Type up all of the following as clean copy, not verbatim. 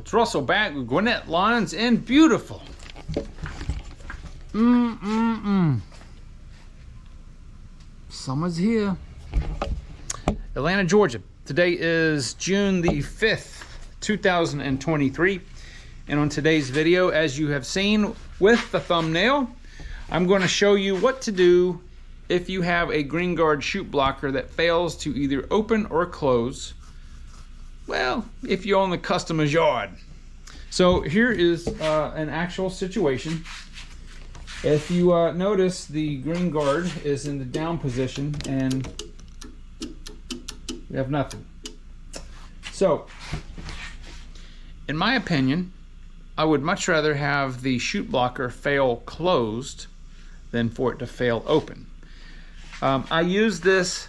It's Russell back with Gwinnett Lawns and beautiful. Summer's here. Atlanta, Georgia. Today is June the 5th, 2023. And on today's video, as you have seen with the thumbnail, I'm going to show you what to do if you have a Green Guard chute blocker that fails to either open or close. Well, if you own the customer's yard. So here is an actual situation. If you notice, the Green Guard is in the down position and we have nothing. So, in my opinion, I would much rather have the chute blocker fail closed than for it to fail open. I used this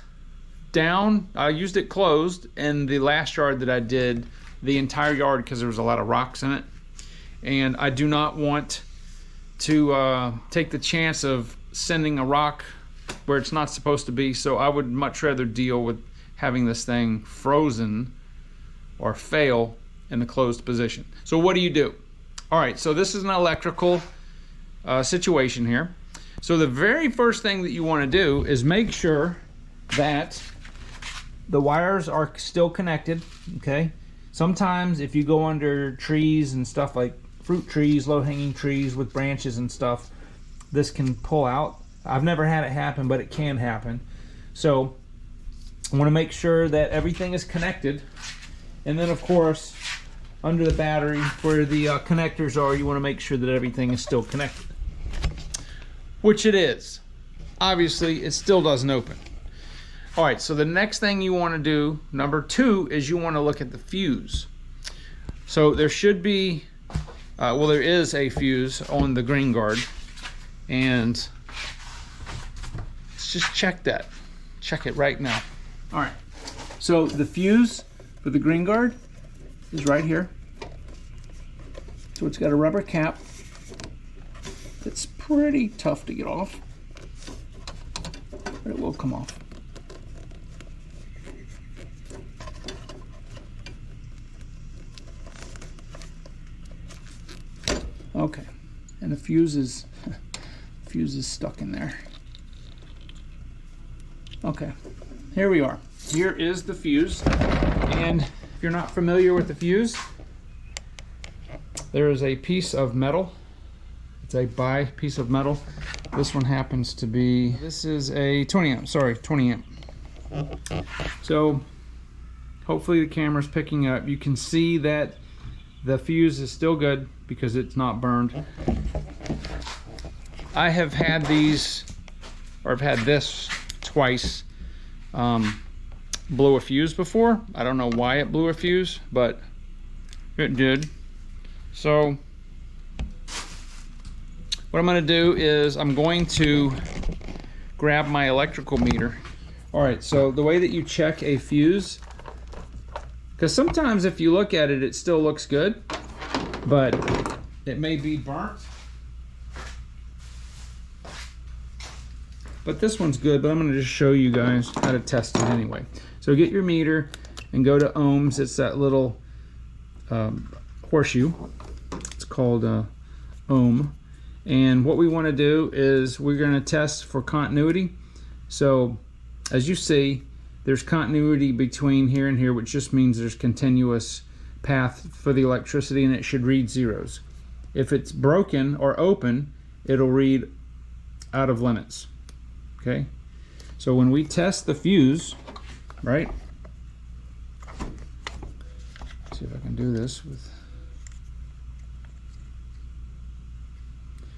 down, I used it closed in the last yard that I did, the entire yard, because there was a lot of rocks in it. And I do not want to take the chance of sending a rock where it's not supposed to be, so I would much rather deal with having this thing frozen or fail in the closed position. So what do you do? All right, so this is an electrical situation here. So the very first thing that you want to do is make sure that the wires are still connected, okay? Sometimes if you go under trees and stuff like fruit trees, low-hanging trees with branches and stuff, this can pull out. I've never had it happen, but it can happen. So I want to make sure that everything is connected. And then of course, under the battery where the connectors are, you want to make sure that everything is still connected. Which it is. Obviously, it still doesn't open. All right, so the next thing you want to do, number 2, is you want to look at the fuse. So there should be, well, there is a fuse on the Green Guard, and let's just check that. Check it right now. All right, so the fuse for the Green Guard is right here. So it's got a rubber cap. It's pretty tough to get off, but it will come off. Okay, and the fuse is stuck in there. Okay, here we are. Here is the fuse, and if you're not familiar with the fuse, there is a piece of metal. It's a bi piece of metal. This one happens to be, this is a 20 amp, sorry, 20 amp. So hopefully the camera's picking up. You can see that the fuse is still good because it's not burned. I have had these, or I've had this twice blow a fuse before. I don't know why it blew a fuse, but it did. So what I'm going to do is I'm going to grab my electrical meter. All right, so the way that you check a fuse, because sometimes if you look at it, it still looks good, but it may be burnt. But this one's good, but I'm going to just show you guys how to test it anyway. So get your meter and go to ohms. It's that little horseshoe. It's called ohm. And what we want to do is we're going to test for continuity. So as you see, there's continuity between here and here, which just means there's continuous path for the electricity, and it should read zeros. If it's broken or open, it'll read out of limits. Okay, so when we test the fuse, right? Let's see if I can do this with.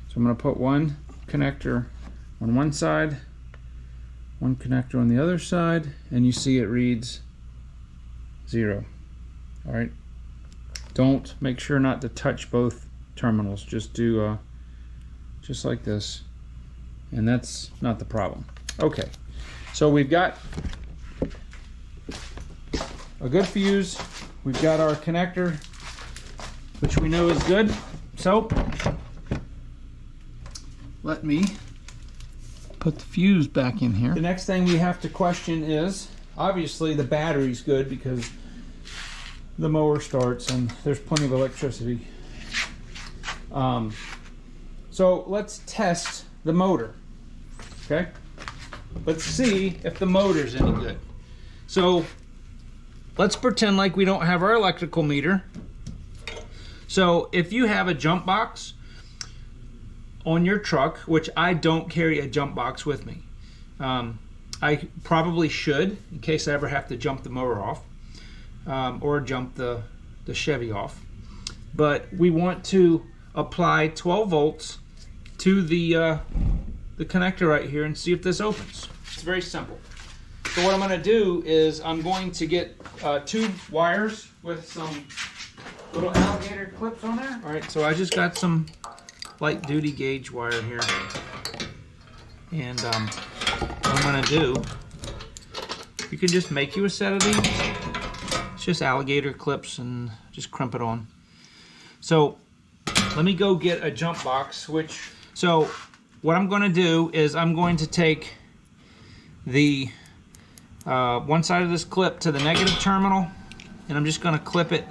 So I'm going to put one connector on one side, one connector on the other side, and you see it reads 0. All right. Don't, make sure not to touch both terminals. Just do just like this, and that's not the problem. Okay, so we've got a good fuse. We've got our connector, which we know is good. So let me put the fuse back in here. The next thing we have to question is, obviously the battery's good because the mower starts, and there's plenty of electricity. So let's test the motor. Okay, let's see if the motor's any good. So let's pretend like we don't have our electrical meter. So if you have a jump box on your truck, which I don't carry a jump box with me, I probably should in case I ever have to jump the motor off, or jump the Chevy off. But we want to apply 12 volts to the connector right here and see if this opens. It's very simple. So what I'm going to do is I'm going to get 2 wires with some little alligator clips on there. All right, so I just got some light duty gauge wire here, and what I'm going to do, you can just make you a set of these. It's just alligator clips and just crimp it on. So let me go get a jump box switch. So what I'm going to do is I'm going to take the one side of this clip to the negative terminal, and I'm just going to clip it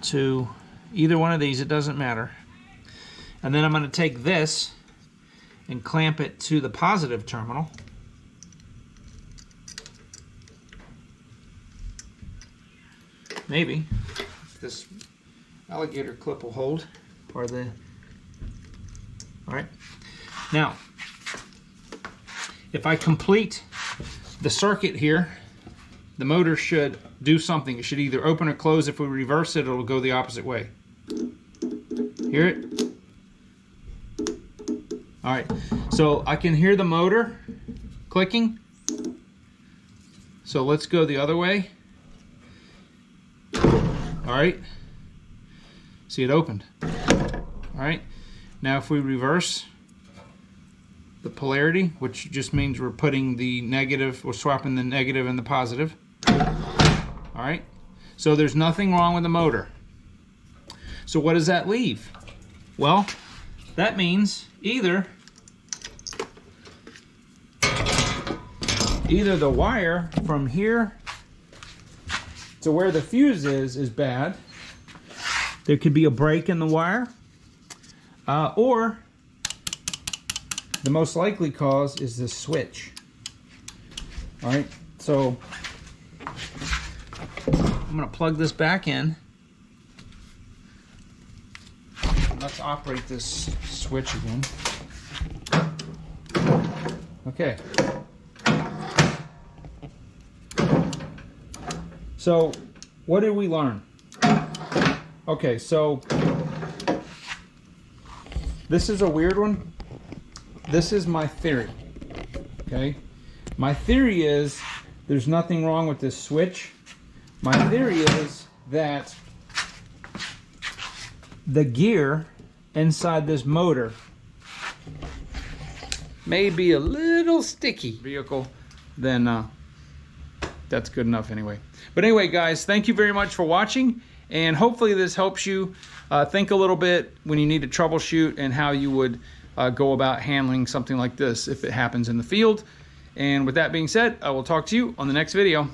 to either one of these, it doesn't matter. And then I'm going to take this and clamp it to the positive terminal. Maybe this alligator clip will hold, or the... All right. Now, if I complete the circuit here, the motor should do something. It should either open or close. If we reverse it, it'll go the opposite way. Hear it? All right. So I can hear the motor clicking. So let's go the other way. All right. See, it opened. All right. Now if we reverse the polarity, which just means we're putting the negative, we're swapping the negative and the positive. All right. So there's nothing wrong with the motor. So what does that leave? Well, that means either the wire from here to where the fuse is bad. There could be a break in the wire, or the most likely cause is the switch. All right, so I'm going to plug this back in. Let's operate this switch again. Okay. So, what did we learn? Okay, so this is a weird one. This is my theory. Okay? My theory is there's nothing wrong with this switch. My theory is that the gear inside this motor may be a little sticky. Vehicle, then that's good enough anyway. But anyway, guys, thank you very much for watching, and hopefully this helps you think a little bit when you need to troubleshoot and how you would go about handling something like this if it happens in the field. And with that being said, I will talk to you on the next video.